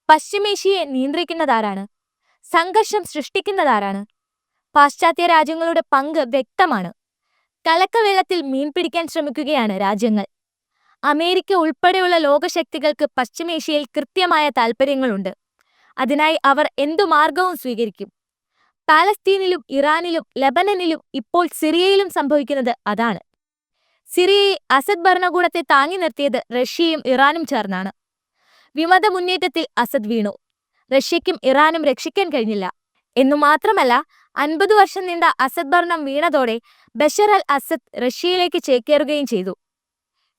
പശ്ചിമേഷ്യയെ നിയന്ത്രിക്കുന്നതാരാണ്? സംഘർഷം സൃഷ്ടിക്കുന്നതാരാണ്? പാശ്ചാത്യ രാജ്യങ്ങളുടെ പങ്ക് വ്യക്തമാണ്. കലക്കവെള്ളത്തിൽ മീൻ പിടിക്കാൻ ശ്രമിക്കുകയാണ് രാജ്യങ്ങൾ. അമേരിക്ക ഉൾപ്പെടെയുള്ള ലോകശക്തികൾക്ക് പശ്ചിമേഷ്യയിൽ കൃത്യമായ താൽപ്പര്യങ്ങളുണ്ട്. അതിനായി അവർ എന്തു മാർഗവും സ്വീകരിക്കും. പാലസ്തീനിലും ഇറാനിലും ലെബനനിലും ഇപ്പോൾ സിറിയയിലും സംഭവിക്കുന്നത് അതാണ്. സിറിയയെ അസദ് ഭരണകൂടത്തെ താങ്ങി നിർത്തിയത് റഷ്യയും ഇറാനും ചേർന്നാണ്. വിമത മുന്നേറ്റത്തിൽ അസദ് വീണു. റഷ്യയ്ക്കും ഇറാനും രക്ഷിക്കാൻ കഴിഞ്ഞില്ല. എന്നു മാത്രമല്ല, 50 വർഷം നീണ്ട അസദ് ഭരണം വീണതോടെ ബഷർ അൽ അസദ് റഷ്യയിലേക്ക് ചേക്കേറുകയും ചെയ്തു.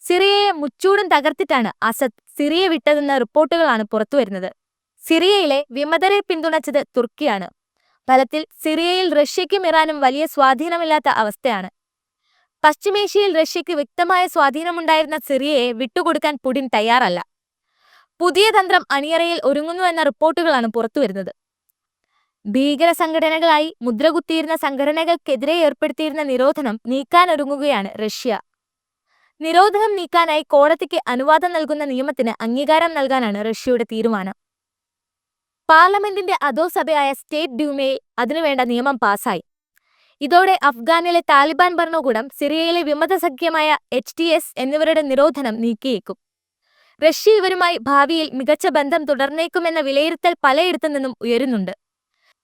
സിറിയയെ മുച്ചൂടും തകർത്തിട്ടാണ് അസദ് സിറിയ വിട്ടതെന്ന റിപ്പോർട്ടുകളാണ് പുറത്തുവരുന്നത്. സിറിയയിലെ വിമതരെ പിന്തുണച്ചത് തുർക്കിയാണ്. ഫലത്തിൽ സിറിയയിൽ റഷ്യയ്ക്കും ഇറാനും വലിയ സ്വാധീനമില്ലാത്ത അവസ്ഥയാണ്. പശ്ചിമേഷ്യയിൽ റഷ്യയ്ക്ക് വ്യക്തമായ സ്വാധീനമുണ്ടായിരുന്ന സിറിയയെ വിട്ടുകൊടുക്കാൻ പുടിൻ തയ്യാറല്ല. പുതിയ തന്ത്രം അണിയറയിൽ ഒരുങ്ങുന്നുവെന്ന റിപ്പോർട്ടുകളാണ് പുറത്തുവരുന്നത്. ഭീകര സംഘടനകളായി മുദ്രകുത്തിയിരുന്ന സംഘടനകൾക്കെതിരെ ഏർപ്പെടുത്തിയിരുന്ന നിരോധനം നീക്കാനൊരുങ്ങുകയാണ് റഷ്യ. നിരോധനം നീക്കാനായി കോടതിക്ക് അനുവാദം നൽകുന്ന നിയമത്തിന് അംഗീകാരം നൽകാനാണ് റഷ്യയുടെ തീരുമാനം. പാർലമെന്റിന്റെ അധോസഭയായ സ്റ്റേറ്റ് ഡ്യൂമയിൽ അതിനുവേണ്ട നിയമം പാസായി. ഇതോടെ അഫ്ഗാനിലെ താലിബാൻ ഭരണകൂടം സിറിയയിലെ വിമത സഖ്യമായ HTS എന്നിവരുടെ നിരോധനം നീക്കിയേക്കും. റഷ്യ ഇവരുമായി ഭാവിയിൽ മികച്ച ബന്ധം തുടർന്നേക്കുമെന്ന വിലയിരുത്തൽ പലയിടത്തു നിന്നും ഉയരുന്നുണ്ട്.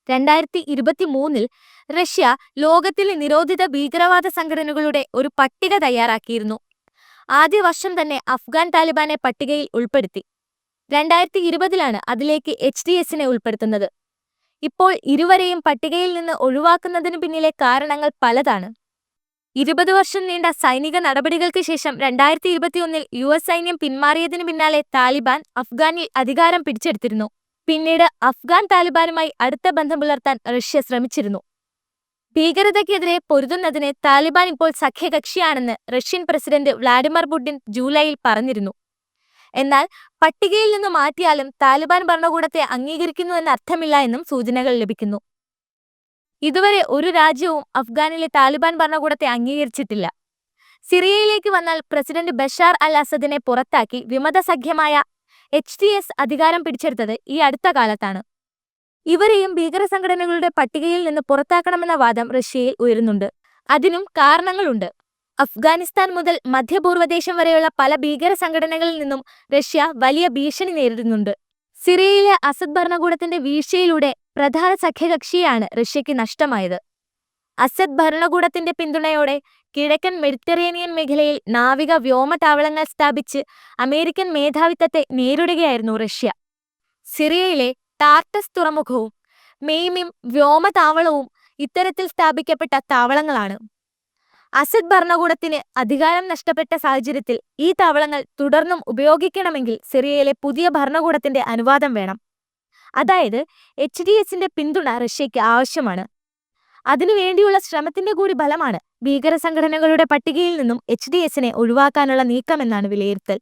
2023 റഷ്യ ലോകത്തിലെ നിരോധിത ഭീകരവാദ സംഘടനകളുടെ ഒരു പട്ടിക തയ്യാറാക്കിയിരുന്നു. ആദ്യ വർഷം തന്നെ അഫ്ഗാൻ താലിബാനെ പട്ടികയിൽ ഉൾപ്പെടുത്തി. 2020 അതിലേക്ക് HTSനെ ഉൾപ്പെടുത്തുന്നത്. ഇപ്പോൾ ഇരുവരെയും പട്ടികയിൽ നിന്ന് ഒഴിവാക്കുന്നതിന് പിന്നിലെ കാരണങ്ങൾ പലതാണ്. 20 വർഷം നീണ്ട സൈനിക നടപടികൾക്ക് ശേഷം 2021 US സൈന്യം പിന്മാറിയതിനു പിന്നാലെ താലിബാൻ അഫ്ഗാനിൽ അധികാരം പിടിച്ചെടുത്തിരുന്നു. പിന്നീട് അഫ്ഗാൻ താലിബാനുമായി അടുത്ത ബന്ധം പുലർത്താൻ റഷ്യ ശ്രമിച്ചിരുന്നു. ഭീകരതയ്ക്കെതിരെ പൊരുതുന്നതിന് താലിബാൻ ഇപ്പോൾ സഖ്യകക്ഷിയാണെന്ന് റഷ്യൻ പ്രസിഡന്റ് വ്ളാഡിമിർ പുടിൻ ജൂലൈയിൽ പറഞ്ഞിരുന്നു. എന്നാൽ പട്ടികയിൽ നിന്ന് മാറ്റിയാലും താലിബാൻ ഭരണകൂടത്തെ അംഗീകരിക്കുന്നുവെന്ന് അർത്ഥമില്ല എന്നും സൂചനകൾ ലഭിക്കുന്നു. ഇതുവരെ ഒരു രാജ്യവും അഫ്ഗാനിലെ താലിബാൻ ഭരണകൂടത്തെ അംഗീകരിച്ചിട്ടില്ല. സിറിയയിലേക്ക് വന്നാൽ പ്രസിഡന്റ് ബഷാർ അൽ അസദിനെ പുറത്താക്കി വിമത സഖ്യമായ HTS അധികാരം പിടിച്ചെടുത്തത് ഈ അടുത്ത കാലത്താണ്. ഇവരെയും ഭീകര സംഘടനകളുടെ പട്ടികയിൽ നിന്ന് പുറത്താക്കണമെന്ന വാദം റഷ്യയിൽ ഉയരുന്നുണ്ട്. അതിനും കാരണങ്ങളുണ്ട്. അഫ്ഗാനിസ്ഥാൻ മുതൽ മധ്യപൂർവ്വദേശം വരെയുള്ള പല ഭീകര സംഘടനകളിൽ നിന്നും റഷ്യ വലിയ ഭീഷണി നേരിടുന്നുണ്ട്. സിറിയയിലെ അസദ് ഭരണകൂടത്തിന്റെ വീഴ്ചയിലൂടെ പ്രധാന സഖ്യകക്ഷിയാണ് റഷ്യയ്ക്ക് നഷ്ടമായത്. അസദ് ഭരണകൂടത്തിന്റെ പിന്തുണയോടെ കിഴക്കൻ മെഡിറ്ററേനിയൻ മേഖലയിൽ നാവിക വ്യോമ താവളങ്ങൾ സ്ഥാപിച്ച് അമേരിക്കൻ മേധാവിത്വത്തെ നേരിടുകയായിരുന്നു റഷ്യ. സിറിയയിലെ ടാർട്ടസ് തുറമുഖവും മെയ്മിം വ്യോമതാവളവും ഇത്തരത്തിൽ സ്ഥാപിക്കപ്പെട്ട താവളങ്ങളാണ്. അസദ് ഭരണകൂടത്തിന് അധികാരം നഷ്ടപ്പെട്ട സാഹചര്യത്തിൽ ഈ താവളങ്ങൾ തുടർന്നും ഉപയോഗിക്കണമെങ്കിൽ സിറിയയിലെ പുതിയ ഭരണകൂടത്തിന്റെ അനുവാദം വേണം. അതായത് HTSന്റെ പിന്തുണ റഷ്യയ്ക്ക് ആവശ്യമാണ്. അതിനുവേണ്ടിയുള്ള ശ്രമത്തിന്റെ കൂടി ഫലമാണ് ഭീകര സംഘടനകളുടെ പട്ടികയിൽ നിന്നും HTSനെ ഒഴിവാക്കാനുള്ള നീക്കമെന്നാണ് വിലയിരുത്തൽ.